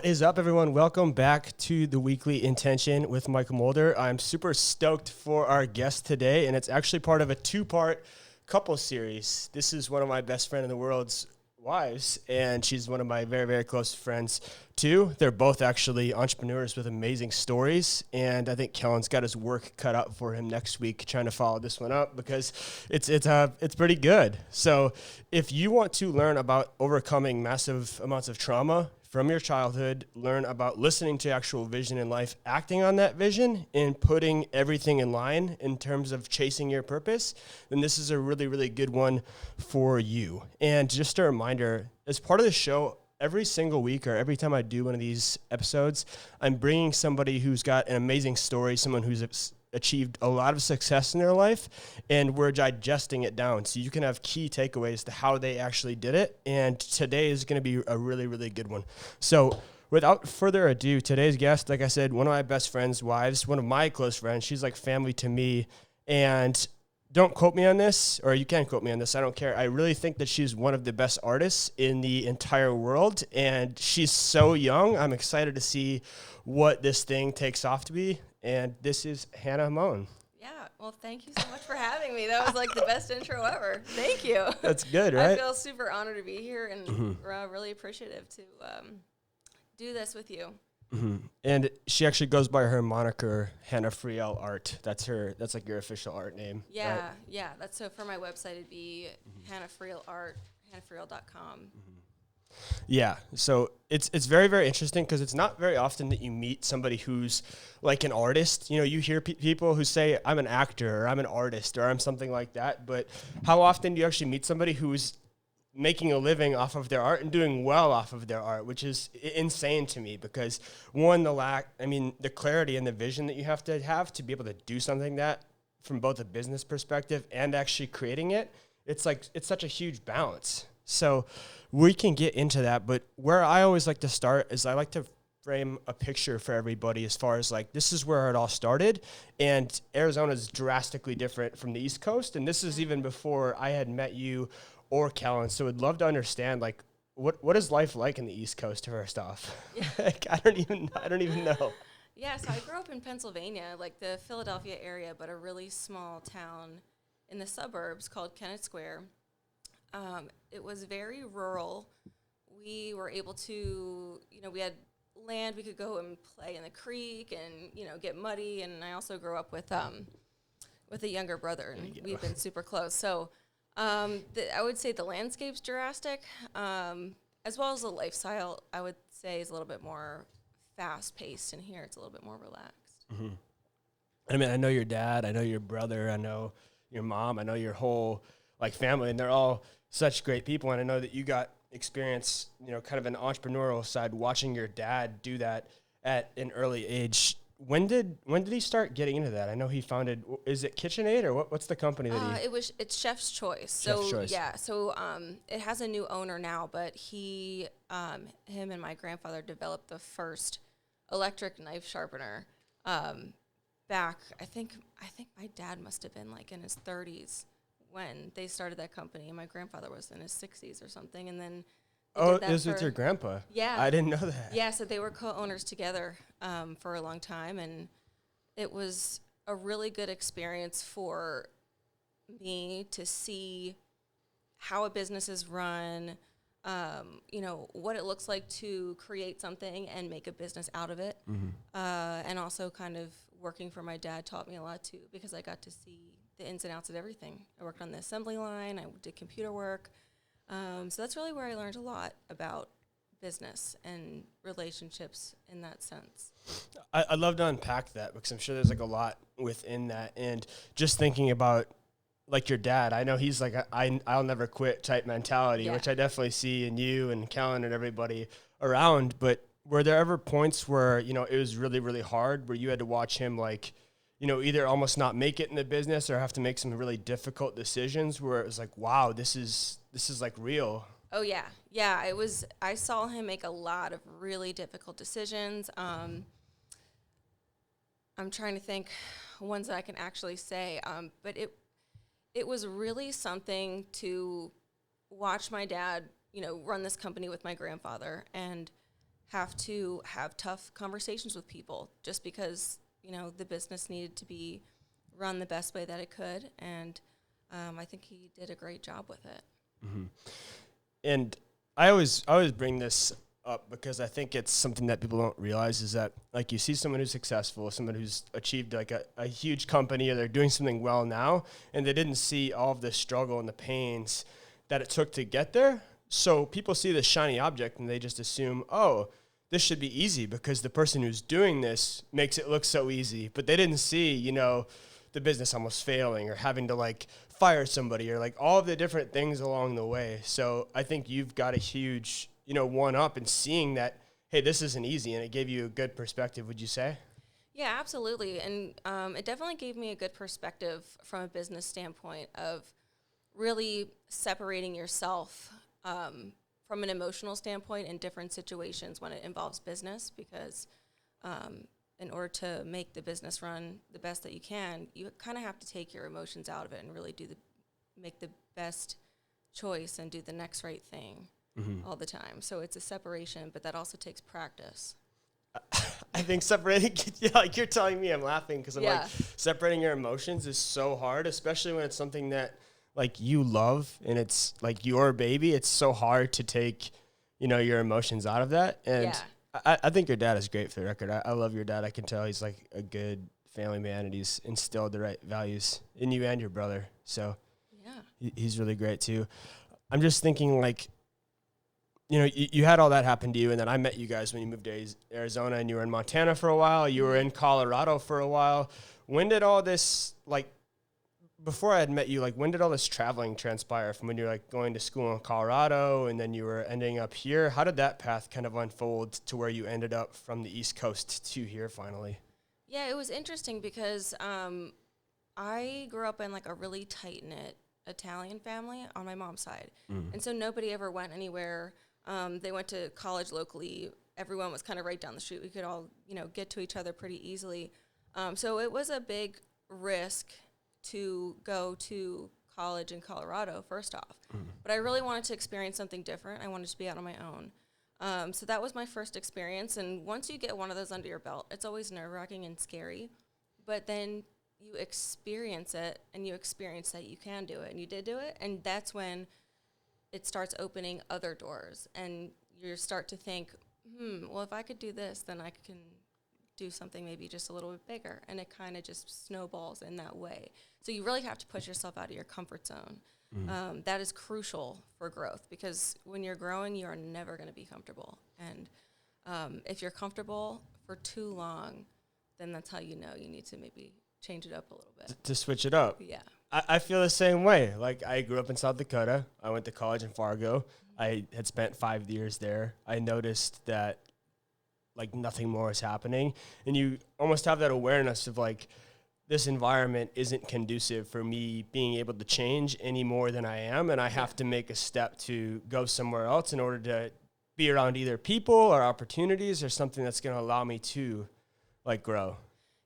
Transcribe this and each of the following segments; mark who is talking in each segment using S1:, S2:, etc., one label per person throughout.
S1: is up, everyone? Welcome back to the Weekly Intention with Michael Mulder. I'm super stoked for our guest today, and it's actually part of a two-part couple series. This is one of my best friend in the world's wives, and she's one of my very, very close friends, too. They're both actually entrepreneurs with amazing stories, and I think Kellen's got his work cut out for him next week trying to follow this one up because it's pretty good. So if you want to learn about overcoming massive amounts of trauma from your childhood, learn about listening to actual vision in life, acting on that vision, and putting everything in line in terms of chasing your purpose, then this is a really, really good one for you. And just a reminder, as part of the show, every single week or every time I do one of these episodes, I'm bringing somebody who's got an amazing story, someone who's achieved a lot of success in their life, and we're digesting it down so you can have key takeaways to how they actually did it. And today is going to be a really, really good one. So without further ado, today's guest, like I said, one of my best friends' wives, one of my close friends. She's like family to me. And don't quote me on this, or you can quote me on this, I don't care. I really think that she's one of the best artists in the entire world, and she's so young. I'm excited to see what this thing takes off to be. And this is Hannah Moen.
S2: Yeah, well, thank you so much for having me. That was like the best intro ever. Thank you.
S1: That's good, right?
S2: I feel super honored to be here and really appreciative to do this with you.
S1: Mm-hmm. And she actually goes by her moniker, Hannah Friel Art. That's like your official art name.
S2: Yeah,
S1: right?
S2: yeah. That's so for my website, it'd be Hannah Friel Art, hannahfriel.com.
S1: Yeah, so it's very, very interesting because it's not very often that you meet somebody who's like an artist. You know, you hear people who say, I'm an actor, or I'm an artist, or I'm something like that. But how often do you actually meet somebody who's making a living off of their art and doing well off of their art, which is insane to me because, one, the clarity and the vision that you have to be able to do something that from both a business perspective and actually creating it, it's such a huge balance. So we can get into that, but where I always like to start is I like to frame a picture for everybody as far as like, this is where it all started, and Arizona is drastically different from the East Coast, and this is even before I had met you or Kellen, so I'd love to understand, like, what is life like in the East Coast, first off? Yeah. Like, I don't even know.
S2: Yeah, so I grew up in Pennsylvania, like the Philadelphia area, but a really small town in the suburbs called Kennett Square. It was very rural. We were able to, we had land. We could go and play in the creek and, get muddy. And I also grew up with a younger brother, and we've been super close. So I would say the landscape's drastic, as well as the lifestyle, I would say, is a little bit more fast-paced. In here, it's a little bit more relaxed.
S1: Mm-hmm. I mean, I know your dad. I know your brother. I know your mom. I know your whole family, and they're all such great people. And I know that you got experience, kind of an entrepreneurial side, watching your dad do that at an early age. When did he start getting into that? I know he founded, is it KitchenAid, or what's the company that he?
S2: It's Chef's Choice.
S1: Chef's Choice.
S2: Yeah. So it has a new owner now, but him and my grandfather developed the first electric knife sharpener. Back, I think my dad must have been like in his 30s when they started that company, and my grandfather was in his 60s or something, and then
S1: it was with your grandpa?
S2: Yeah.
S1: I didn't know that.
S2: Yeah, so they were co-owners together for a long time, and it was a really good experience for me to see how a business is run, what it looks like to create something and make a business out of it, and also kind of working for my dad taught me a lot, too, because I got to see the ins and outs of everything. I worked on the assembly line. I did computer work. So that's really where I learned a lot about business and relationships in that sense.
S1: I'd love to unpack that because I'm sure there's like a lot within that. And just thinking about like your dad, I know he's like I'll never quit type mentality, which I definitely see in you and Kellen and everybody around. But were there ever points where, it was really, really hard where you had to watch him either almost not make it in the business or have to make some really difficult decisions where it was like, wow, this is like real?
S2: Oh, yeah. Yeah, I saw him make a lot of really difficult decisions. I'm trying to think ones that I can actually say, but it was really something to watch my dad, run this company with my grandfather, and have to have tough conversations with people just because, the business needed to be run the best way that it could. And I think he did a great job with it.
S1: Mm-hmm. And I always bring this up because I think it's something that people don't realize is that, like, you see someone who's successful, someone who's achieved like a huge company, or they're doing something well now, and they didn't see all of the struggle and the pains that it took to get there. So people see this shiny object and they just assume, oh, this should be easy because the person who's doing this makes it look so easy. But they didn't see, the business almost failing or having to like fire somebody or like all of the different things along the way. So I think you've got a huge, one up in seeing that, hey, this isn't easy, and it gave you a good perspective, would you say?
S2: Yeah, absolutely. And it definitely gave me a good perspective from a business standpoint of really separating yourself from an emotional standpoint in different situations when it involves business, because in order to make the business run the best that you can, you kind of have to take your emotions out of it and really make the best choice and do the next right thing all the time. So it's a separation, but that also takes practice.
S1: I think separating, like you're telling me, I'm laughing because I'm
S2: Yeah.
S1: like, separating your emotions is so hard, especially when it's something that like you love and it's like your baby. It's so hard to take, your emotions out of that. And
S2: Yeah.
S1: I think your dad is great, for the record. I love your dad. I can tell he's like a good family man, and he's instilled the right values in you and your brother. So
S2: Yeah.
S1: he's really great too. I'm just thinking like, you had all that happen to you, and then I met you guys when you moved to Arizona, and you were in Montana for a while. You were in Colorado for a while. When did all this, like, before I had met you, like, when did all this traveling transpire from when you were, like, going to school in Colorado and then you were ending up here? How did that path kind of unfold to where you ended up from the East Coast to here finally?
S2: Yeah, it was interesting because I grew up in, like, a really tight-knit Italian family on my mom's side. And so nobody ever went anywhere. They went to college locally. Everyone was kind of right down the street. We could all, get to each other pretty easily. So it was a big risk to go to college in Colorado, first off. But I really wanted to experience something different. I wanted to be out on my own. So that was my first experience. And once you get one of those under your belt, it's always nerve-wracking and scary. But then you experience it, and you experience that you can do it, and you did do it. And that's when it starts opening other doors, and you start to think, well, if I could do this, then I can do something maybe just a little bit bigger, and it kind of just snowballs in that way. So you really have to push yourself out of your comfort zone. That is crucial for growth, because when you're growing, you are never going to be comfortable. And if you're comfortable for too long, then that's how you know you need to maybe change it up a little bit.
S1: To switch it up.
S2: Yeah.
S1: I feel the same way. Like, I grew up in South Dakota. I went to college in Fargo. I had spent 5 years there. I noticed that, like, nothing more is happening. And you almost have that awareness of, like, this environment isn't conducive for me being able to change any more than I am. And I have to make a step to go somewhere else in order to be around either people or opportunities or something that's going to allow me to, like, grow.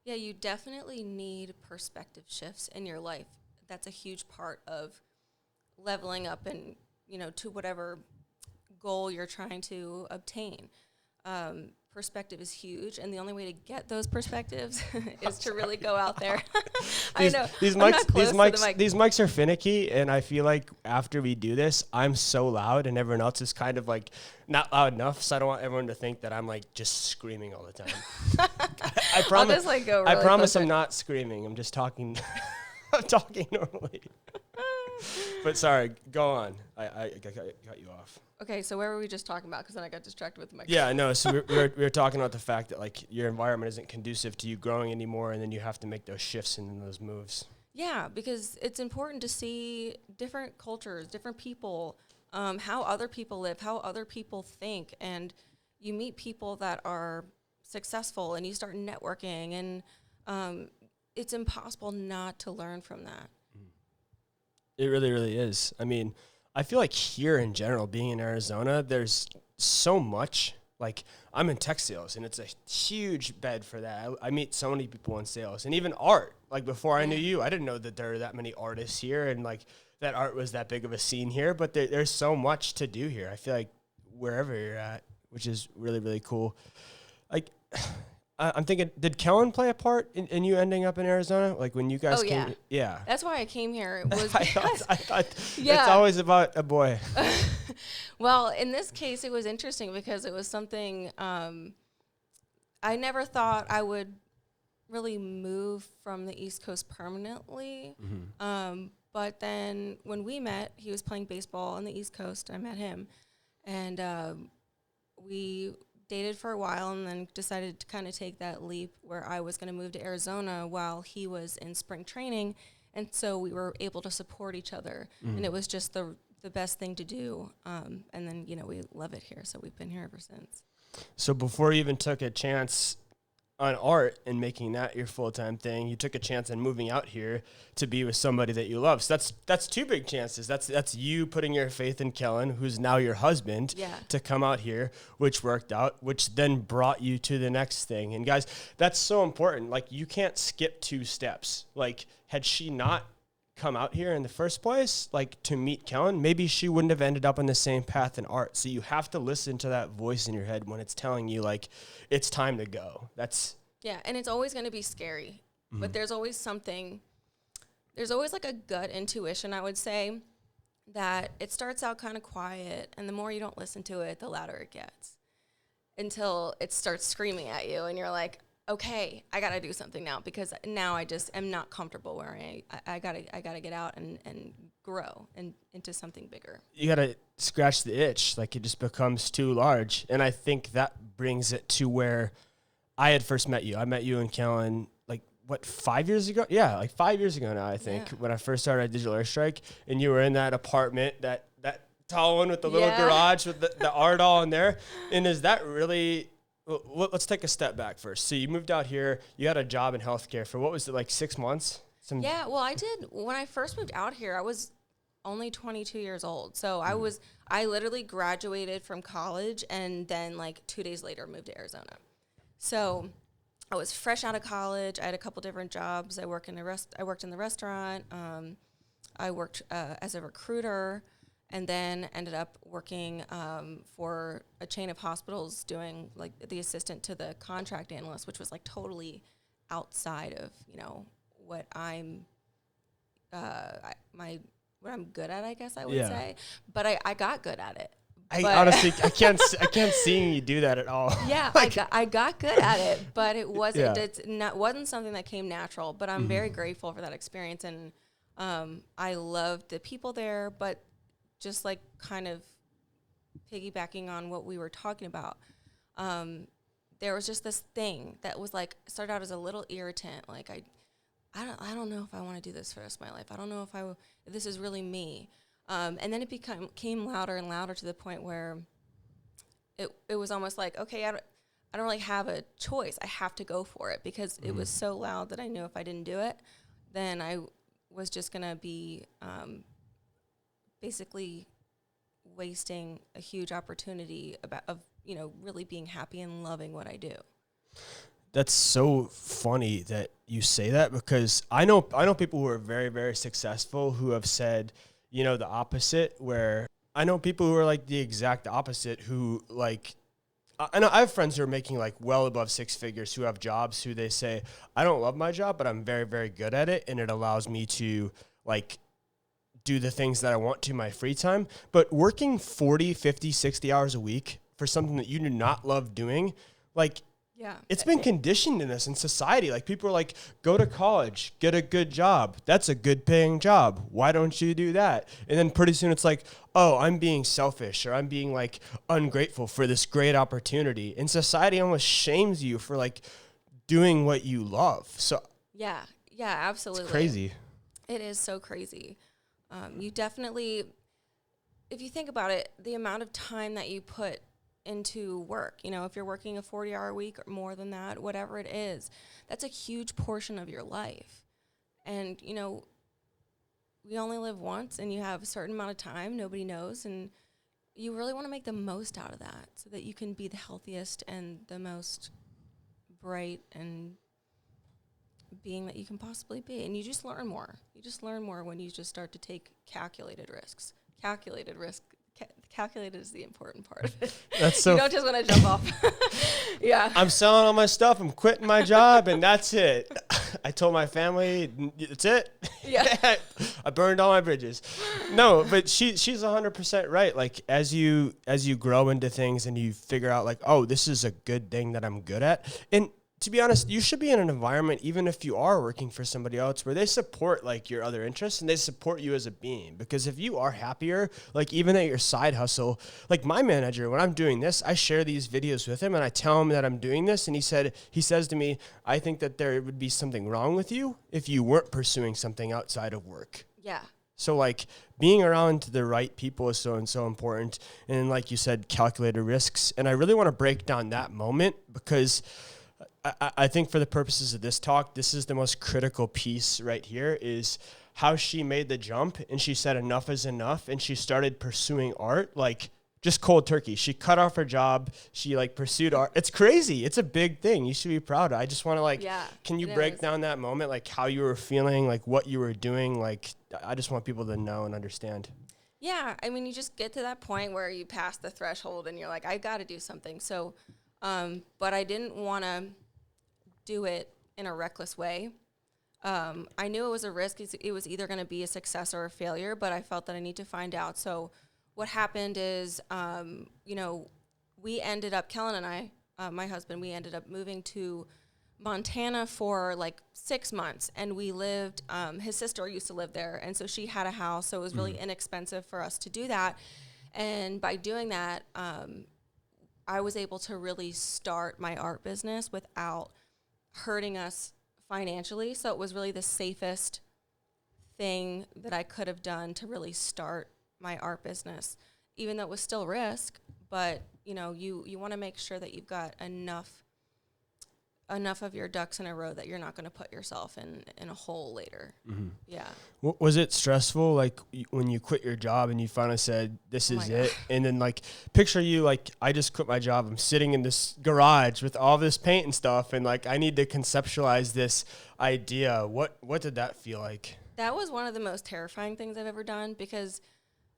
S2: Yeah, you definitely need perspective shifts in your life. That's a huge part of leveling up and, to whatever goal you're trying to obtain. Perspective is huge, and the only way to get those perspectives is to really go out there. I know.
S1: These mics are finicky, and I feel like after we do this, I'm so loud, and everyone else is kind of like not loud enough, so I don't want everyone to think that I'm like just screaming all the time. I promise.
S2: I'll just like go. Really
S1: I promise I'm not screaming. I'm just talking. I'm talking normally. But sorry, go on. I cut you off.
S2: Okay, so where were we just talking about? Because then I got distracted with the mic.
S1: Yeah, no. So we were talking about the fact that like your environment isn't conducive to you growing anymore, and then you have to make those shifts and those moves.
S2: Yeah, because it's important to see different cultures, different people, how other people live, how other people think, and you meet people that are successful, and you start networking, and it's impossible not to learn from that.
S1: It really, really is. I mean, I feel like here in general, being in Arizona, there's so much. Like, I'm in tech sales, and it's a huge bed for that. I meet so many people in sales, and even art. Like, before I knew you, I didn't know that there are that many artists here, and, like, that art was that big of a scene here. But there's so much to do here. I feel like wherever you're at, which is really, really cool. Like, I'm thinking, did Kellen play a part in you ending up in Arizona? Like when you guys
S2: Oh,
S1: came?
S2: yeah.
S1: Yeah.
S2: That's why I came here. It was
S1: I
S2: because,
S1: thought
S2: yeah.
S1: it's always about a boy.
S2: Well, in this case, it was interesting because it was something I never thought I would really move from the East Coast permanently. But then when we met, he was playing baseball on the East Coast. I met him, and we dated for a while and then decided to kind of take that leap where I was going to move to Arizona while he was in spring training. And so we were able to support each other. And it was just the best thing to do. And then, we love it here. So we've been here ever since.
S1: So before you even took a chance on art and making that your full-time thing, you took a chance on moving out here to be with somebody that you love. So that's two big chances. That's you putting your faith in Kellen, who's now your husband, to come out here, which worked out, which then brought you to the next thing. And guys, that's so important. Like, you can't skip 2 steps. Like, had she not come out here in the first place, like to meet Kellen, maybe she wouldn't have ended up on the same path in art. So you have to listen to that voice in your head when it's telling you like it's time to go.
S2: And it's always going to be scary, but there's always like a gut intuition, I would say, that it starts out kind of quiet, and the more you don't listen to it, the louder it gets until it starts screaming at you and you're like, okay, I got to do something now because now I just am not comfortable where I got to get out and grow and into something bigger.
S1: You got to scratch the itch. Like, it just becomes too large. And I think that brings it to where I had first met you. I met you and Kellen, like, 5 years ago? Yeah, like 5 years ago now, I think, when I first started at Digital Airstrike. And you were in that apartment, that tall one with the little garage with the art all in there. And is that really... Well, let's take a step back first. So you moved out here. You had a job in healthcare for, what was it, like 6 months?
S2: Well, I did. When I first moved out here, I was only 22 years old. So I literally graduated from college and then like 2 days later moved to Arizona. So I was fresh out of college. I had a couple different jobs. I worked in the restaurant. I worked as a recruiter. And then ended up working for a chain of hospitals doing like the assistant to the contract analyst, which was like totally outside of, what I'm what I'm good at, I guess I would say. But I got good at it.
S1: Honestly, I can't see you do that at all.
S2: Yeah, I got good at it, but it wasn't something that came natural. But I'm very grateful for that experience, and I loved the people there, but just like kind of piggybacking on what we were talking about, there was just this thing that was like, started out as a little irritant. Like, I don't know if I want to do this for the rest of my life. I don't know if this is really me. And then it became louder and louder to the point where it was almost like, okay, I don't really have a choice. I have to go for it because it was so loud that I knew if I didn't do it, then I was just going to be basically wasting a huge opportunity of really being happy and loving what I do.
S1: That's so funny that you say that, because I know people who are very, very successful who have said, the opposite, where I know people who are like the exact opposite, who like, I know I have friends who are making like well above 6 figures who have jobs who they say, I don't love my job, but I'm very, very good at it. And it allows me to like do the things that I want to in my free time. But working 40, 50, 60 hours a week for something that you do not love doing, like, it's been conditioned in us in society. Like, people are like, go to college, get a good job. That's a good paying job. Why don't you do that? And then pretty soon it's like, oh, I'm being selfish, or I'm being like ungrateful for this great opportunity. And society almost shames you for like doing what you love. So
S2: yeah, absolutely.
S1: It's crazy.
S2: It is so crazy. You definitely, if you think about it, the amount of time that you put into work, if you're working a 40-hour week or more than that, whatever it is, that's a huge portion of your life. And, we only live once, and you have a certain amount of time, nobody knows, and you really want to make the most out of that so that you can be the healthiest and the most bright and being that you can possibly be. And you just learn more. You just learn more when you just start to take calculated risks. Calculated risk calculated is the important part of it.
S1: That's so.
S2: You don't just want to jump off. Yeah.
S1: I'm selling all my stuff. I'm quitting my job, and that's it. I told my family, it's it.
S2: Yeah.
S1: I burned all my bridges. No, but she's 100% right. Like as you grow into things and you figure out like, oh, this is a good thing that I'm good at. And to be honest, you should be in an environment, even if you are working for somebody else, where they support like your other interests and they support you as a being. Because if you are happier, like even at your side hustle, like my manager, when I'm doing this, I share these videos with him and I tell him that I'm doing this. And he says to me, I think that there would be something wrong with you if you weren't pursuing something outside of work.
S2: Yeah. So
S1: like being around the right people is so important. And like you said, calculated risks. And I really want to break down that moment because I think for the purposes of this talk, this is the most critical piece right here is how she made the jump and she said enough is enough and she started pursuing art like just cold turkey. She cut off her job. She like pursued art. It's crazy. It's a big thing. You should be proud of. I just want to like, can you break down that moment, like how you were feeling, like what you were doing? Like, I just want people to know and understand.
S2: Yeah. I mean, you just get to that point where you pass the threshold and you're like, I got to do something. So, but I didn't want to do it in a reckless way. I knew it was a risk. It was either going to be a success or a failure, but I felt that I need to find out. So what happened is, we ended up, Kellen and I, my husband, we ended up moving to Montana for like 6 months, and we lived, his sister used to live there, and so she had a house, so it was really inexpensive for us to do that. And by doing that, I was able to really start my art business without hurting us financially. So it was really the safest thing that I could have done to really start my art business, even though it was still risk. But you want to make sure that you've got enough of your ducks in a row that you're not going to put yourself in a hole later. Mm-hmm. Yeah.
S1: Was it stressful, like when you quit your job and you finally said, this is it? And then like, picture you, like, I just quit my job. I'm sitting in this garage with all this paint and stuff. And like, I need to conceptualize this idea. What did that feel like?
S2: That was one of the most terrifying things I've ever done, because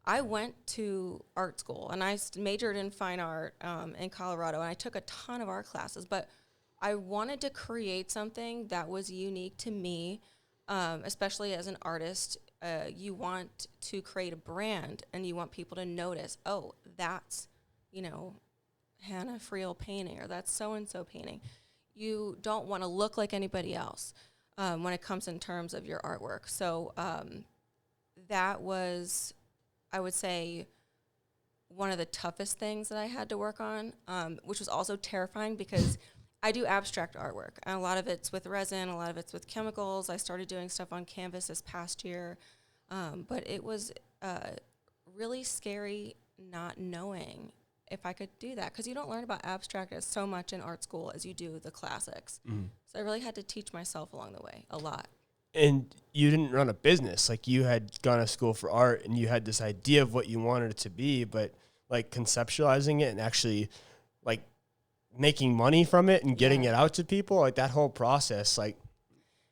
S2: I went to art school and I majored in fine art in Colorado, and I took a ton of art classes, but I wanted to create something that was unique to me, especially as an artist. You want to create a brand, and you want people to notice, oh, that's, Hannah Friel painting, or that's so-and-so painting. You don't want to look like anybody else when it comes in terms of your artwork. So that was, I would say, one of the toughest things that I had to work on, which was also terrifying because I do abstract artwork, and a lot of it's with resin, a lot of it's with chemicals. I started doing stuff on canvas this past year, but it was really scary not knowing if I could do that, because you don't learn about abstract as so much in art school as you do the classics. Mm. So I really had to teach myself along the way a lot.
S1: And you didn't run a business. Like, you had gone to school for art, and you had this idea of what you wanted it to be, but like conceptualizing it and actually like making money from it and getting it out to people, like that whole process, like.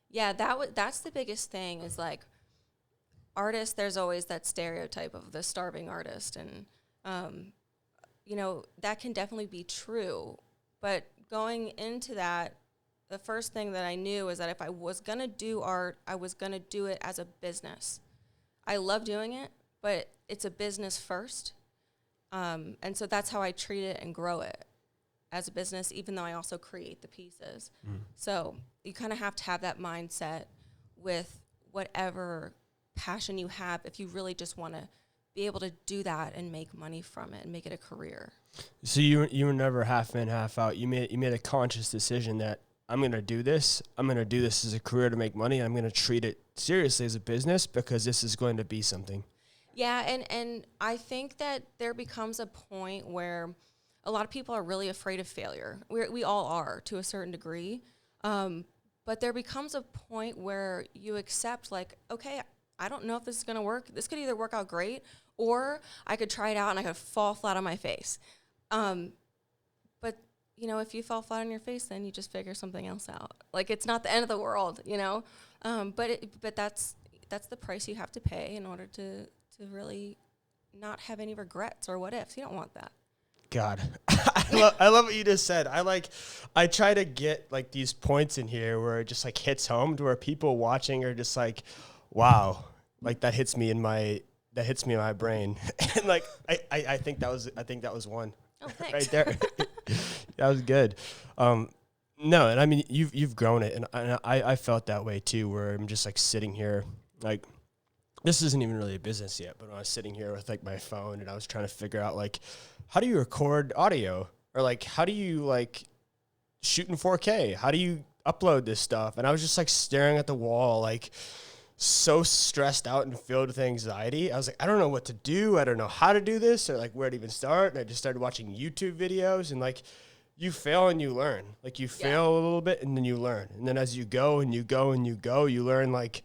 S2: Yeah, that's the biggest thing is like artists, there's always that stereotype of the starving artist, and that can definitely be true. But going into that, the first thing that I knew is that if I was going to do art, I was going to do it as a business. I love doing it, but it's a business first. And so that's how I treat it and grow it, as a business, even though I also create the pieces. Mm. So you kind of have to have that mindset with whatever passion you have, if you really just want to be able to do that and make money from it and make it a career.
S1: So you were never half in, half out. You made a conscious decision that I'm going to do this. I'm going to do this as a career to make money. I'm going to treat it seriously as a business because this is going to be something.
S2: Yeah, and I think that there becomes a point where a lot of people are really afraid of failure. We all are to a certain degree. But there becomes a point where you accept, like, okay, I don't know if this is going to work. This could either work out great, or I could try it out and I could fall flat on my face. But, if you fall flat on your face, then you just figure something else out. Like, it's not the end of the world, But that's the price you have to pay in order to really not have any regrets or what ifs. You don't want that.
S1: God, I love what you just said. I try to get like these points in here where it just like hits home to where people watching are just like, wow, like that hits me in my brain. And like, I think that was one.
S2: Oh, thanks.
S1: Right there. That was good. No, and I mean, you've grown it, and I felt that way too, where I'm just like sitting here, like, this isn't even really a business yet, but when I was sitting here with like my phone and I was trying to figure out like, how do you record audio, or like, how do you like shoot in 4K? How do you upload this stuff? And I was just like staring at the wall, like so stressed out and filled with anxiety. I was like, I don't know what to do. I don't know how to do this or like where to even start. And I just started watching YouTube videos, and like, you fail and you learn. Like you fail a little bit and then you learn. And then as you go and you go and you go, you learn like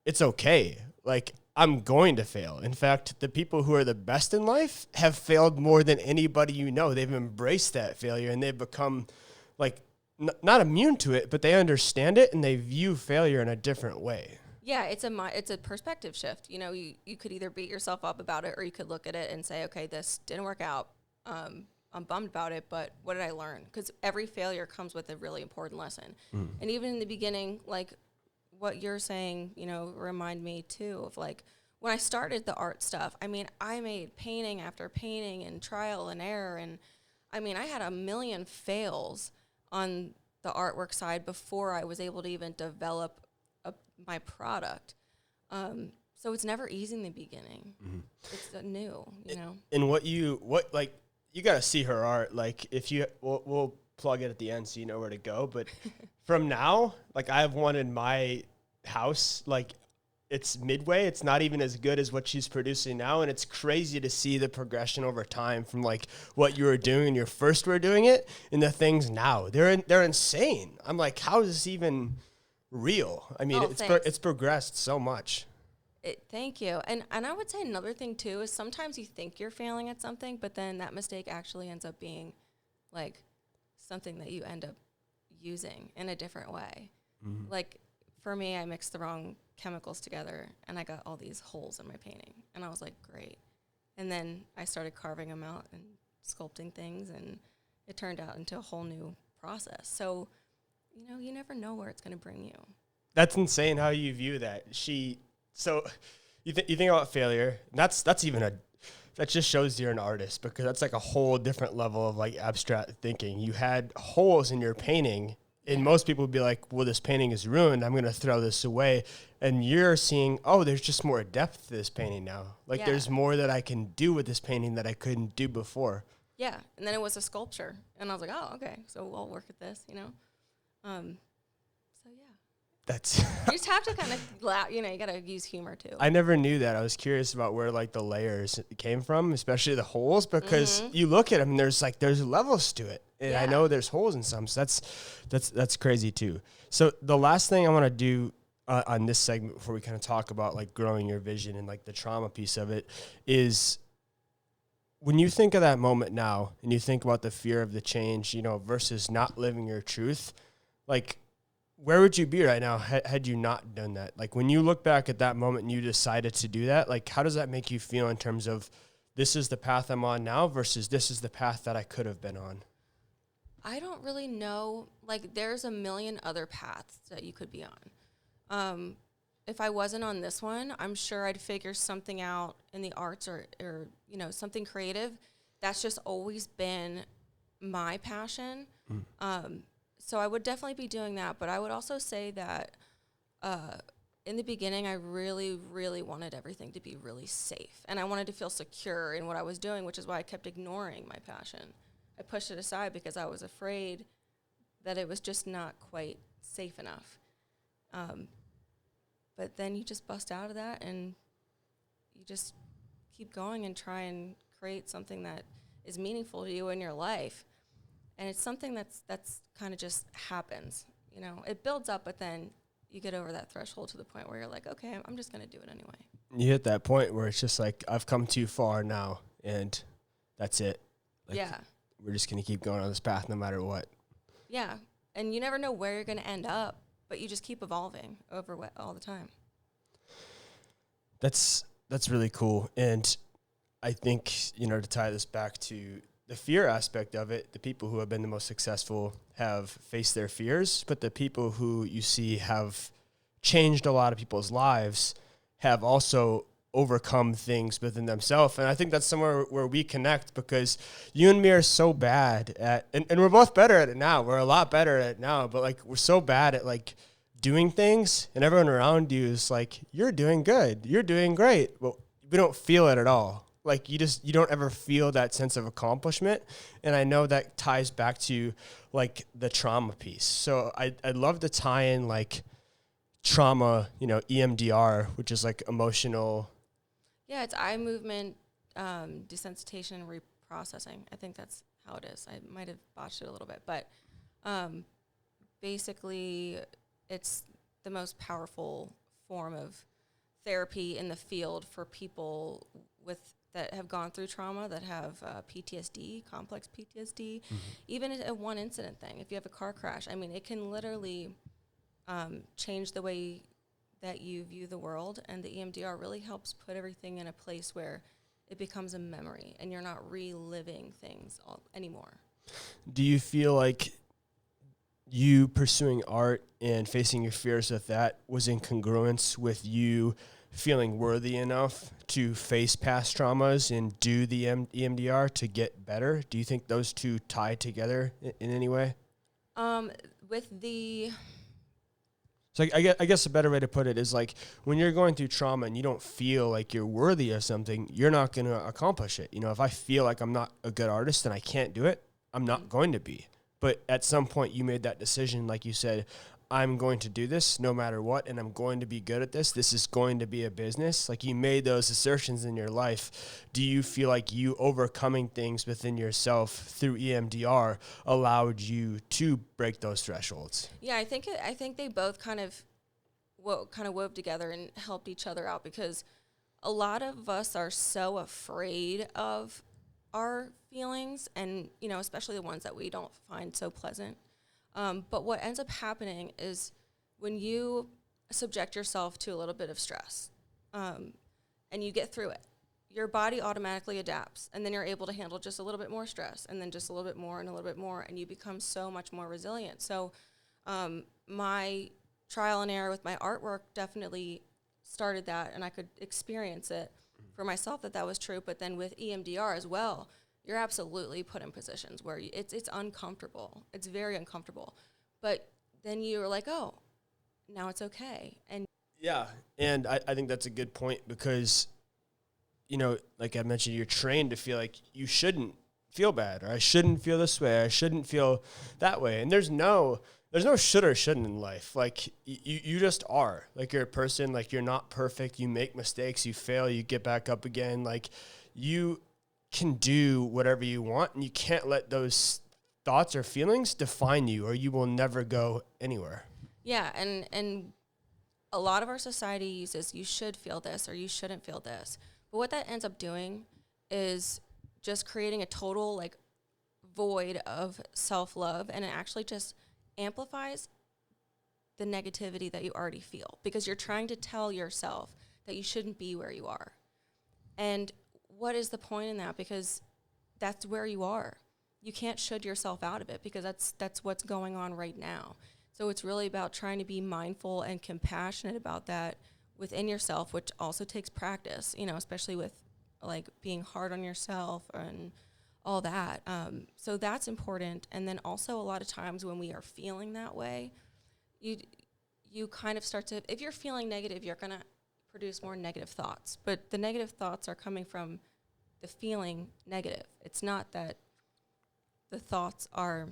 S1: it's okay. Like I'm going to fail. In fact, the people who are the best in life have failed more than anybody you know. They've embraced that failure and they've become like not immune to it, but they understand it and they view failure in a different way.
S2: Yeah, it's a perspective shift. You know, you could either beat yourself up about it, or you could look at it and say, okay, this didn't work out. I'm bummed about it, but what did I learn? Because every failure comes with a really important lesson. And even in the beginning, like what you're saying, you know, remind me too of like when I started the art stuff. I mean, I made painting after painting and trial and error. And I mean, I had a million fails on the artwork side before I was able to even develop my product. So it's never easy in the beginning. It's new, you know.
S1: And what like, you got to see her art. Like if we'll plug it at the end so you know where to go. But from now, like I've wanted my house, like it's midway. It's not even as good as what she's producing now. And it's crazy to see the progression over time from like what you were doing when you first were doing it and the things now. They're insane. I'm like, how is this even real? I mean, it's progressed so much.
S2: Thank you. And I would say another thing too is sometimes you think you're failing at something, but then that mistake actually ends up being like something that you end up using in a different way. Like for me, I mixed the wrong chemicals together and I got all these holes in my painting, and I was like, great. And then I started carving them out and sculpting things, and it turned out into a whole new process. So, you know, you never know where it's going to bring you.
S1: That's insane how you view that. So you think about failure, and that just shows you're an artist, because that's like a whole different level of like abstract thinking. You had holes in your painting, and most people would be like, well, this painting is ruined, I'm going to throw this away. And you're seeing, oh, there's just more depth to this painting now. Like there's more that I can do with this painting that I couldn't do before.
S2: Yeah. And then it was a sculpture, and I was like, oh, okay, so I'll work with this, you know? So yeah.
S1: That's
S2: you just have to kind of laugh, you know, you got to use humor too.
S1: I never knew that. I was curious about where like the layers came from, especially the holes, because you look at them and there's levels to it. And I know there's holes in some, so that's crazy too. So the last thing I want to do on this segment before we kind of talk about like growing your vision and like the trauma piece of it is, when you think of that moment now and you think about the fear of the change, you know, versus not living your truth, like, where would you be right now had you not done that? Like when you look back at that moment and you decided to do that, like how does that make you feel in terms of this is the path I'm on now versus this is the path that I could have been on?
S2: I don't really know. Like there's a million other paths that you could be on. If I wasn't on this one, I'm sure I'd figure something out in the arts or you know, something creative. That's just always been my passion. So I would definitely be doing that, but I would also say that in the beginning, I really, really wanted everything to be really safe, and I wanted to feel secure in what I was doing, which is why I kept ignoring my passion. I pushed it aside because I was afraid that it was just not quite safe enough. But then you just bust out of that, and you just keep going and try and create something that is meaningful to you in your life. And it's something that's kind of just happens, you know. It builds up, but then you get over that threshold to the point where you're like, okay, I'm just going to do it anyway.
S1: You hit that point where it's just like, I've come too far now, and that's it. Like,
S2: yeah.
S1: We're just going to keep going on this path no matter what.
S2: Yeah. And you never know where you're going to end up, but you just keep evolving all the time.
S1: That's really cool. And I think, to tie this back to the fear aspect of it, the people who have been the most successful have faced their fears, but the people who you see have changed a lot of people's lives have also overcome things within themselves. And I think that's somewhere where we connect, because you and me are so bad at, and we're both better at it now. We're a lot better at it now, but like, we're so bad at like doing things, and everyone around you is like, you're doing good, you're doing great. But we don't feel it at all. Like you don't ever feel that sense of accomplishment. And I know that ties back to like the trauma piece. So I'd love to tie in like trauma, EMDR, which is like emotional.
S2: Yeah, it's eye movement, desensitization, and reprocessing. I think that's how it is. I might have botched it a little bit, but basically it's the most powerful form of therapy in the field for people that have gone through trauma, that have PTSD, complex PTSD, even a one incident thing. If you have a car crash, I mean, it can literally change the way that you view the world, and the EMDR really helps put everything in a place where it becomes a memory and you're not reliving things anymore.
S1: Do you feel like you pursuing art and facing your fears with that was in congruence with you feeling worthy enough to face past traumas and do the EMDR to get better? Do you think those two tie together in any way? So I guess a better way to put it is like, when you're going through trauma and you don't feel like you're worthy of something, you're not going to accomplish it. If I feel like I'm not a good artist and I can't do it, I'm not going to be. But at some point you made that decision, like you said, I'm going to do this no matter what, and I'm going to be good at this. This is going to be a business. Like, you made those assertions in your life. Do you feel like you overcoming things within yourself through EMDR allowed you to break those thresholds?
S2: Yeah, I think they both kind of wove together and helped each other out, because a lot of us are so afraid of our feelings, and especially the ones that we don't find so pleasant. But what ends up happening is, when you subject yourself to a little bit of stress, and you get through it, your body automatically adapts, and then you're able to handle just a little bit more stress, and then just a little bit more and a little bit more, and you become so much more resilient. So my trial and error with my artwork definitely started that, and I could experience it for myself that was true. But then with EMDR as well, you're absolutely put in positions where it's uncomfortable. It's very uncomfortable. But then you're like, oh, now it's okay. And
S1: yeah, and I think that's a good point, because, like I mentioned, you're trained to feel like you shouldn't feel bad, or I shouldn't feel this way, I shouldn't feel that way. And there's no should or shouldn't in life. Like, you just are. Like, you're a person. Like, you're not perfect. You make mistakes. You fail. You get back up again. Like, you can do whatever you want, and you can't let those thoughts or feelings define you, or you will never go anywhere.
S2: Yeah, and a lot of our society uses, you should feel this or you shouldn't feel this. But what that ends up doing is just creating a total void of self-love, and it actually just amplifies the negativity that you already feel, because you're trying to tell yourself that you shouldn't be where you are. And what is the point in that? Because that's where you are. You can't should yourself out of it, because that's what's going on right now. So it's really about trying to be mindful and compassionate about that within yourself, which also takes practice, especially with being hard on yourself and all that. So that's important. And then also, a lot of times when we are feeling that way, you kind of start to, if you're feeling negative, you're going to produce more negative thoughts. But the negative thoughts are coming from the feeling negative. It's not that the thoughts are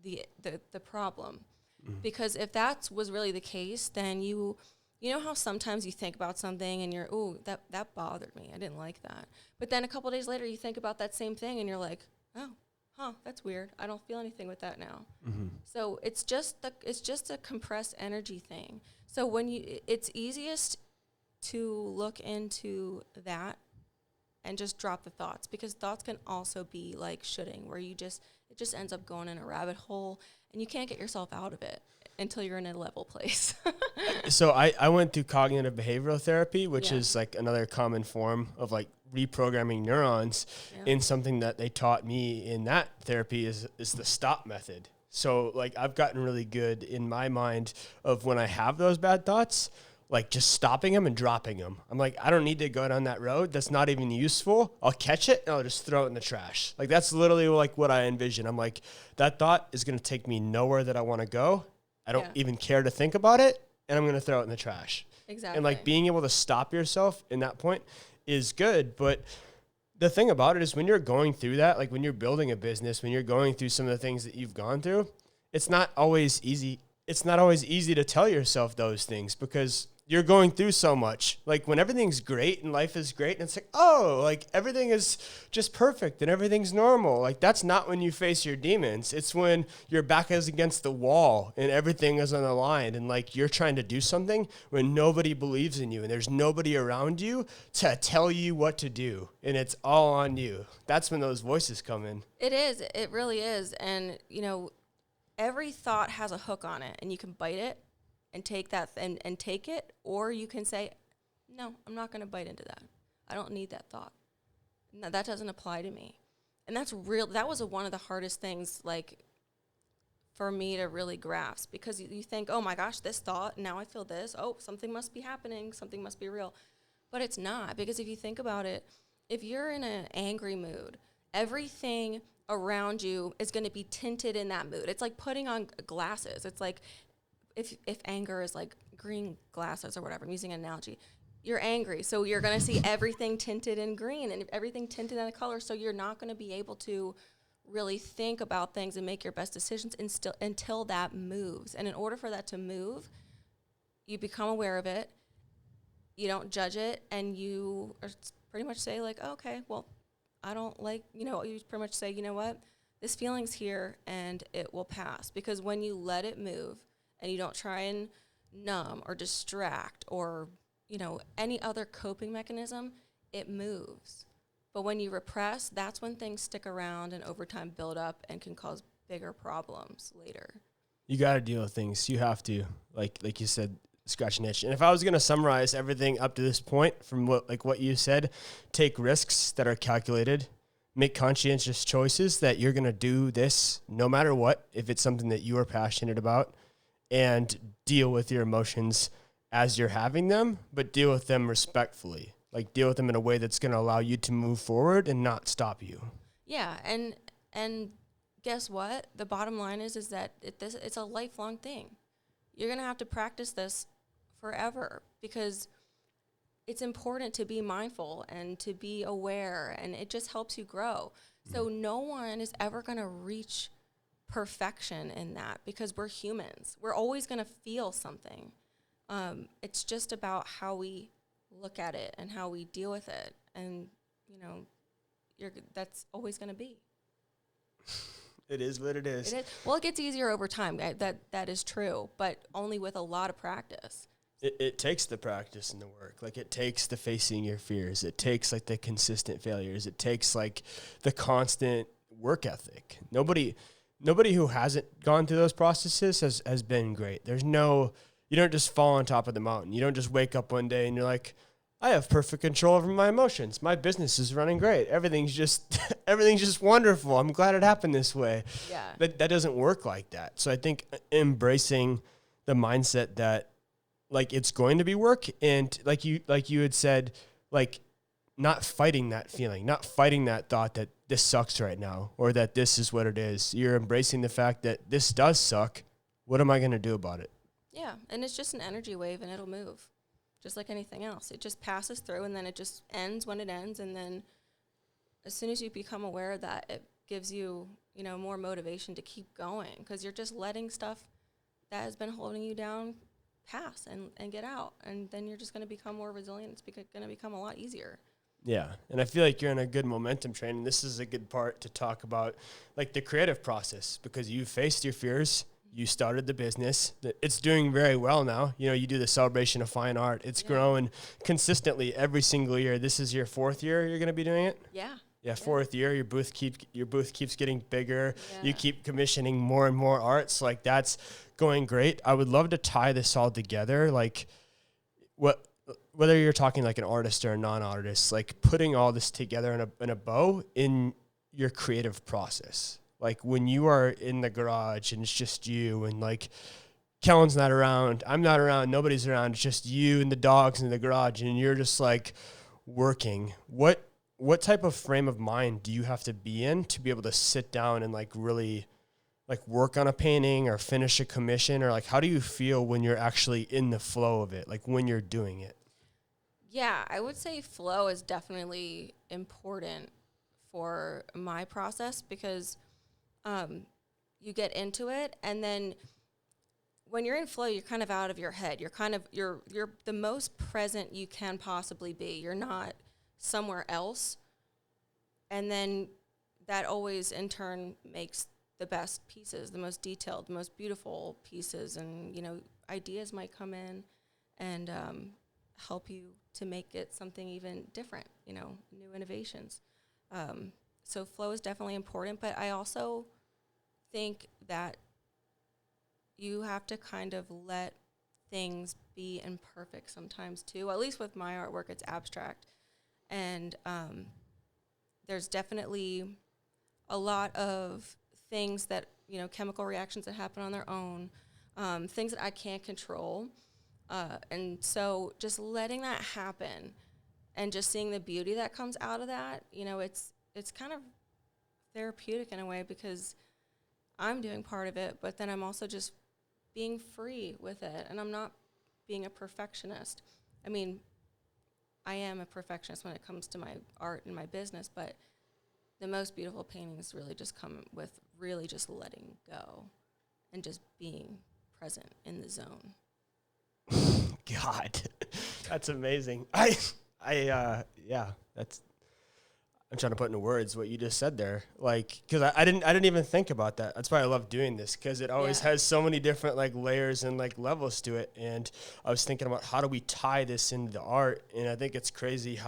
S2: the problem. Mm-hmm. Because if that was really the case, then you know how sometimes you think about something and you're, ooh, that bothered me, I didn't like that. But then a couple days later you think about that same thing and you're like, oh, that's weird, I don't feel anything with that now. Mm-hmm. So it's just a compressed energy thing. So it's easiest to look into that and just drop the thoughts, because thoughts can also be like shoulding, where it just ends up going in a rabbit hole and you can't get yourself out of it. until you're in a level place.
S1: So I went through cognitive behavioral therapy, which
S2: Yeah.
S1: is like another common form of like reprogramming neurons.
S2: Yeah.
S1: And something that they taught me in that therapy is the stop method. So like I've gotten really good in my mind of when I have those bad thoughts, like just stopping them and dropping them. I'm like, I don't need to go down that road. That's not even useful. I'll catch it and I'll just throw it in the trash. Like that's literally like what I envision. I'm like, that thought is going to take me nowhere that I want to go. I don't even care to think about it, and I'm going to throw it in the trash.
S2: Exactly.
S1: And like being able to stop yourself in that point is good. But the thing about it is when you're going through that, like when you're building a business, when you're going through some of the things that you've gone through, it's not always easy. It's not always easy to tell yourself those things because you're going through so much. Like when everything's great and life is great and it's like, oh, like everything is just perfect and everything's normal. Like that's not when you face your demons. It's when your back is against the wall and everything is on the line and like you're trying to do something when nobody believes in you and there's nobody around you to tell you what to do. And it's all on you. That's when those voices come in.
S2: It is. It really is. And, every thought has a hook on it and you can bite it and take that and take it, or you can say, no, I'm not going to bite into that. I don't need that thought. No, that doesn't apply to me. And that's real. That was one of the hardest things, like, for me to really grasp, because you think, oh my gosh, this thought, now I feel this. Oh, something must be happening. Something must be real. But it's not, because if you think about it, if you're in an angry mood, everything around you is going to be tinted in that mood. It's like putting on glasses. It's like, if anger is like green glasses or whatever, I'm using an analogy, you're angry, so you're going to see everything tinted in green and everything tinted in a color, so you're not going to be able to really think about things and make your best decisions until that moves. And in order for that to move, you become aware of it, you don't judge it, and you pretty much say like, oh, okay, well, I don't like, you pretty much say, you know what, this feeling's here and it will pass. Because when you let it move, and you don't try and numb or distract or, any other coping mechanism, it moves. But when you repress, that's when things stick around and over time build up and can cause bigger problems later.
S1: You got to deal with things. You have to, like you said, scratch an itch. And if I was going to summarize everything up to this point from what you said, take risks that are calculated, make conscientious choices that you're going to do this no matter what, if it's something that you are passionate about, and deal with your emotions as you're having them, but deal with them respectfully. Like deal with them in a way that's going to allow you to move forward and not stop you.
S2: Yeah, and guess what? The bottom line is that it's a lifelong thing. You're going to have to practice this forever, because it's important to be mindful and to be aware, and it just helps you grow. So no one is ever going to reach perfection in that, because we're humans. We're always going to feel something. It's just about how we look at it and how we deal with it. And, that's always going to be.
S1: It is what it is.
S2: It is. Well, it gets easier over time. That is true, but only with a lot of practice.
S1: It takes the practice and the work. Like it takes the facing your fears. It takes like the consistent failures. It takes like the constant work ethic. Nobody who hasn't gone through those processes has been great. You don't just fall on top of the mountain. You don't just wake up one day and you're like, I have perfect control over my emotions. My business is running great. Everything's just wonderful. I'm glad it happened this way.
S2: Yeah.
S1: That doesn't work like that. So I think embracing the mindset that like it's going to be work, and like you had said, like not fighting that feeling, not fighting that thought that this sucks right now or that this is what it is. You're embracing the fact that this does suck. What am I going to do about it?
S2: Yeah, and it's just an energy wave, and it'll move, just like anything else. It just passes through, and then it just ends when it ends, and then as soon as you become aware of that, it gives you, more motivation to keep going, because you're just letting stuff that has been holding you down pass and get out, and then you're just going to become more resilient. It's going to become a lot easier.
S1: Yeah, and I feel like you're in a good momentum train, and this is a good part to talk about, like the creative process, because you faced your fears. You started the business. It's doing very well now. You do the celebration of fine art. It's growing consistently every single year. This is your 4th year you're going to be doing it?
S2: Yeah.
S1: Yeah, 4th year. Your booth keeps getting bigger.
S2: Yeah.
S1: You keep commissioning more and more arts. Like that's going great. I would love to tie this all together. Like whether you're talking like an artist or a non-artist, like putting all this together in a bow in your creative process. Like when you are in the garage and it's just you and like Kellen's not around, I'm not around, nobody's around, it's just you and the dogs in the garage and you're just like working. What type of frame of mind do you have to be in to be able to sit down and like really like work on a painting or finish a commission, or like how do you feel when you're actually in the flow of it, like when you're doing it?
S2: Yeah, I would say flow is definitely important for my process because you get into it, and then when you're in flow, you're kind of out of your head. You're the most present you can possibly be. You're not somewhere else, and then that always in turn makes the best pieces, the most detailed, the most beautiful pieces, and ideas might come in and help you to make it something even different. New innovations. So flow is definitely important, but I also think that you have to kind of let things be imperfect sometimes too. At least with my artwork, it's abstract. And there's definitely a lot of things that, chemical reactions that happen on their own, things that I can't control. And so just letting that happen and just seeing the beauty that comes out of that, it's kind of therapeutic in a way because I'm doing part of it, but then I'm also just being free with it, and I'm not being a perfectionist. I mean, I am a perfectionist when it comes to my art and my business, but the most beautiful paintings really just come with really just letting go and just being present in the zone.
S1: God, that's amazing. I'm trying to put into words what you just said there. Like, cause I didn't even think about that. That's why I love doing this. Cause it always has so many different like layers and like levels to it. And I was thinking about how do we tie this into the art? And I think it's crazy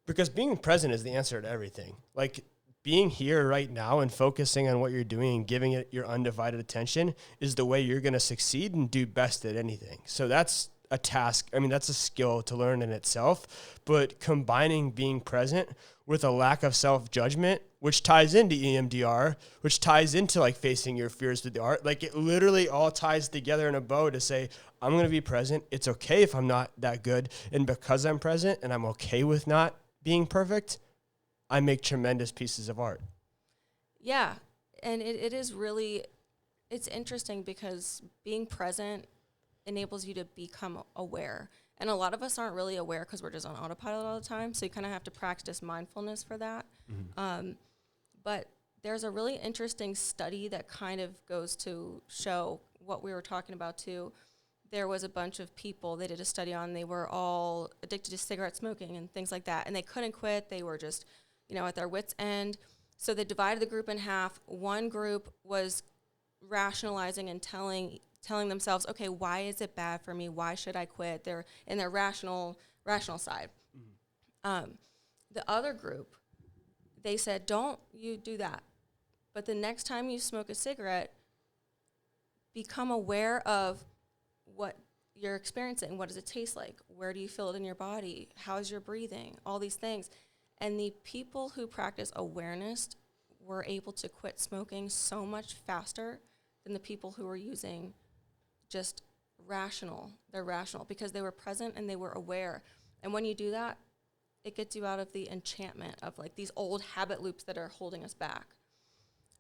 S1: because being present is the answer to everything. Like being here right now and focusing on what you're doing and giving it your undivided attention is the way you're going to succeed and do best at anything. So that's a task. I mean, that's a skill to learn in itself, but combining being present with a lack of self-judgment, which ties into EMDR, which ties into like facing your fears with the art. Like it literally all ties together in a bow to say, I'm going to be present. It's okay if I'm not that good. And because I'm present and I'm okay with not being perfect, I make tremendous pieces of art.
S2: Yeah. And it is really, it's interesting because being present enables you to become aware. And a lot of us aren't really aware because we're just on autopilot all the time. So you kind of have to practice mindfulness for that. Mm-hmm. But there's a really interesting study that kind of goes to show what we were talking about too. There was a bunch of people they did a study on. They were all addicted to cigarette smoking and things like that. And they couldn't quit. They were just, at their wits' end. So they divided the group in half. One group was rationalizing and telling themselves, okay, why is it bad for me? Why should I quit? They're in their rational side. Mm-hmm. The other group, they said, don't you do that. But the next time you smoke a cigarette, become aware of what you're experiencing. What does it taste like? Where do you feel it in your body? How's your breathing? All these things. And the people who practice awareness were able to quit smoking so much faster than the people who were using just rational. They're rational because they were present and they were aware. And when you do that, it gets you out of the enchantment of like these old habit loops that are holding us back.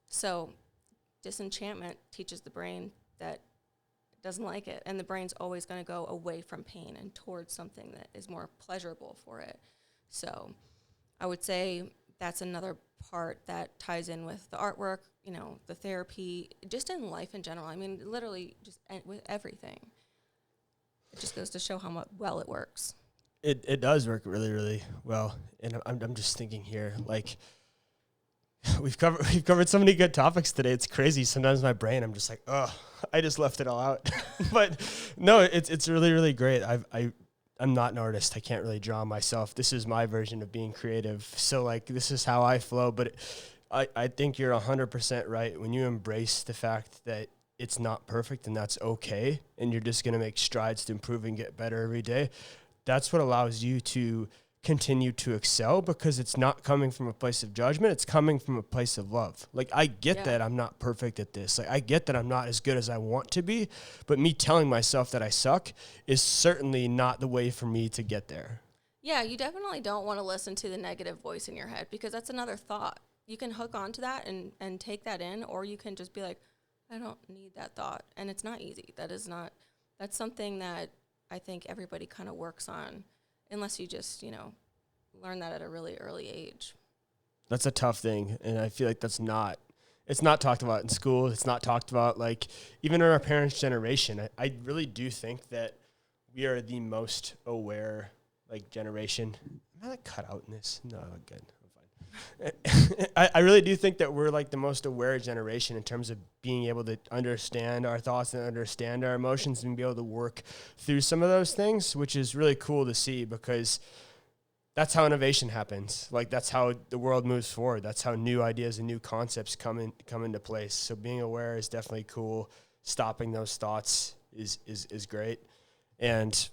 S2: So disenchantment teaches the brain that it doesn't like it. And the brain's always going to go away from pain and towards something that is more pleasurable for it. So I would say that's another part that ties in with the artwork, the therapy, just in life in general. I mean, literally just with everything. It just goes to show how well it works.
S1: It does work really, really well. And I'm just thinking here, like we've covered so many good topics today. It's crazy. Sometimes my brain, I'm just like, oh, I just left it all out. But no, it's really, really great. I'm not an artist. I can't really draw myself. This is my version of being creative. So like, this is how I flow. But I think you're 100% right. When you embrace the fact that it's not perfect and that's okay, and you're just going to make strides to improve and get better every day, that's what allows you to continue to excel, because it's not coming from a place of judgment. It's coming from a place of love. Like, I get that I'm not perfect at this. Like, I get that I'm not as good as I want to be, but me telling myself that I suck is certainly not the way for me to get there.
S2: Yeah, you definitely don't want to listen to the negative voice in your head, because that's another thought. You can hook onto that and take that in, or you can just be like, I don't need that thought. And it's not easy. That's something that I think everybody kind of works on, unless you just, learn that at a really early age.
S1: That's a tough thing. And I feel like it's not talked about in school. It's not talked about, like, even in our parents' generation. I really do think that we are the most aware, like, generation. Am I, like, cut out in this? No, I'm good. I'm fine. I really do think that we're, like, the most aware generation in terms of being able to understand our thoughts and understand our emotions and be able to work through some of those things, which is really cool to see, because that's how innovation happens. Like, that's how the world moves forward. That's how new ideas and new concepts come into place. So being aware is definitely cool. Stopping those thoughts is great. And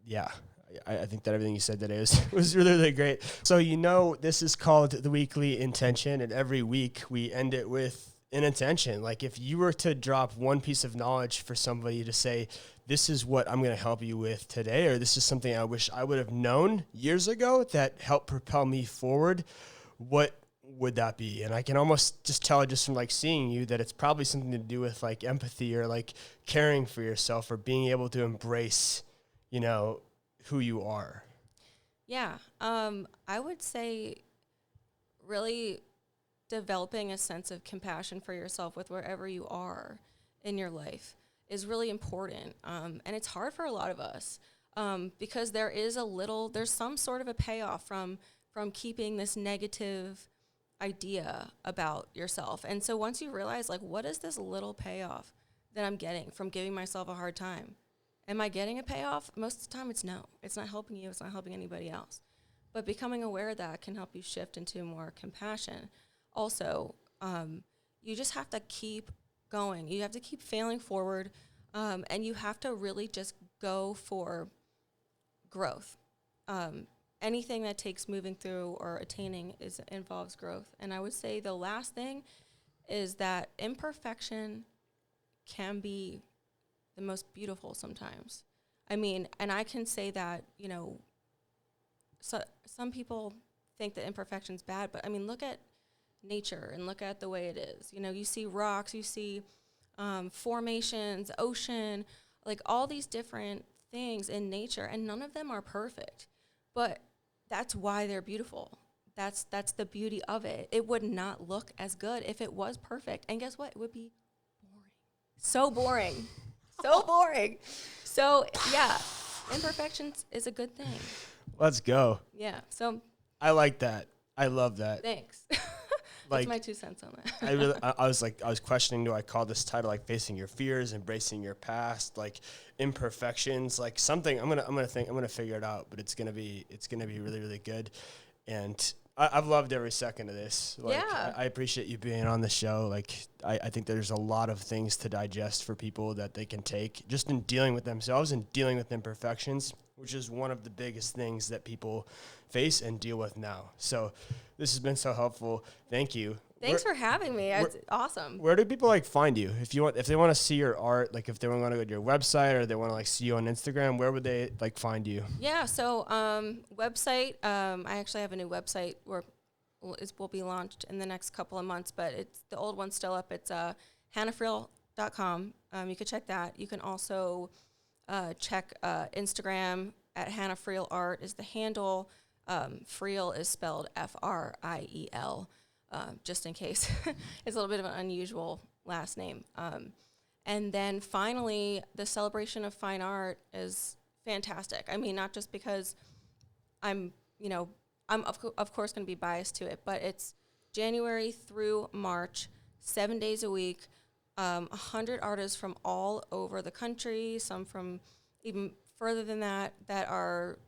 S1: yeah, I think that everything you said today was really, really great. So, this is called the Weekly Intention, and every week we end it with an intention. Like, if you were to drop one piece of knowledge for somebody to say, this is what I'm going to help you with today, or this is something I wish I would have known years ago that helped propel me forward, what would that be? And I can almost just tell, just from, like, seeing you, that it's probably something to do with, like, empathy, or, like, caring for yourself, or being able to embrace, who you are.
S2: Yeah. I would say really developing a sense of compassion for yourself with wherever you are in your life is really important. And it's hard for a lot of us because there's some sort of a payoff from keeping this negative idea about yourself. And so once you realize, like, what is this little payoff that I'm getting from giving myself a hard time? Am I getting a payoff? Most of the time it's no. It's not helping you. It's not helping anybody else. But becoming aware of that can help you shift into more compassion. Also, you just have to keep going. You have to keep failing forward, and you have to really just go for growth. Anything that takes moving through or attaining involves growth. And I would say the last thing is that imperfection can be the most beautiful sometimes. I mean, and I can say that, so some people think that imperfection's bad, but I mean, look at nature and look at the way it is. You see rocks, you see formations, ocean, like all these different things in nature, and none of them are perfect. But that's why they're beautiful. That's the beauty of it. It would not look as good if it was perfect. And guess what? It would be boring. So boring. So boring. So, yeah, imperfections is a good thing.
S1: Let's go.
S2: Yeah. So
S1: I like that. I love that.
S2: Thanks.
S1: Like,
S2: that's my 2 cents on that.
S1: I was questioning, do I call this title, like, facing your fears, embracing your past, like, imperfections, like something. I'm gonna figure it out, but it's gonna be really, really good. And I've loved every second of this. Like,
S2: yeah.
S1: I appreciate you being on the show. Like, I think there's a lot of things to digest for people that they can take just in dealing with themselves and dealing with imperfections, which is one of the biggest things that people face and deal with now. So this has been so helpful. Thank you.
S2: Thanks for having me. It's awesome.
S1: Where do people, like, find you? If they want to see your art, like, if they want to go to your website or they want to, like, see you on Instagram, where would they, like, find you?
S2: Yeah. So website. I actually have a new website where will be launched in the next couple of months, but the old one's still up. It's hannahfriel.com. You can check that. You can also check Instagram at Hannah Friel Art is the handle. Friel is spelled Friel. Just in case. It's a little bit of an unusual last name. And then finally, the celebration of fine art is fantastic. I mean, not just because I'm of course going to be biased to it, but it's January through March, 7 days a week, 100 artists from all over the country, some from even further than that are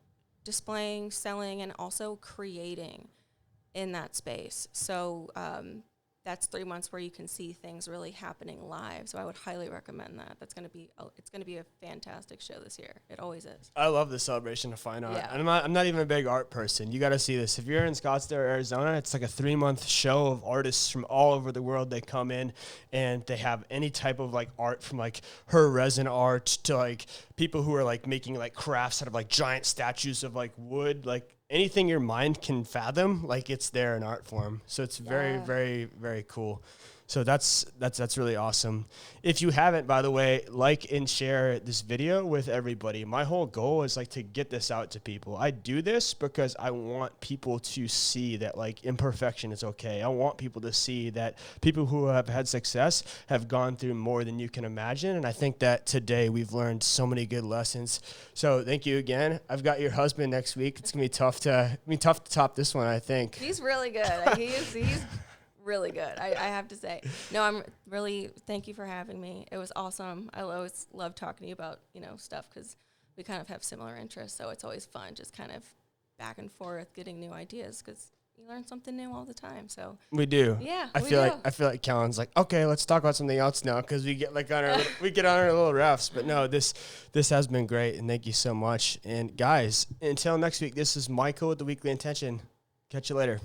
S2: displaying, selling, and also creating in that space. So that's 3 months where you can see things really happening live. So I would highly recommend that. It's going to be a fantastic show this year. It always is.
S1: I love the celebration of fine art.
S2: Yeah.
S1: And I'm not even a big art person. You got to see this. If you're in Scottsdale, Arizona, it's like a 3-month show of artists from all over the world. They come in and they have any type of like art, from like her resin art to like people who are like making like crafts out of like giant statues of like wood, like anything your mind can fathom, like it's there in art form. So it's very, very, very cool. So that's really awesome. If you haven't, by the way, like and share this video with everybody. My whole goal is like to get this out to people. I do this because I want people to see that like imperfection is okay. I want people to see that people who have had success have gone through more than you can imagine. And I think that today we've learned so many good lessons. So thank you again. I've got your husband next week. It's gonna be tough to top this one, I think.
S2: He's really good. He's really good. I have to say. No, I'm really, thank you for having me. It was awesome. I always love talking to you about, stuff, because we kind of have similar interests. So it's always fun just kind of back and forth getting new ideas, because you learn something new all the time. So
S1: we do.
S2: Yeah,
S1: I feel like Kellen's like, okay, let's talk about something else now, because we get like on our we get on our little refs. But no, this has been great, and thank you so much. And guys, until next week, this is Michael with the Weekly Intention. Catch you later.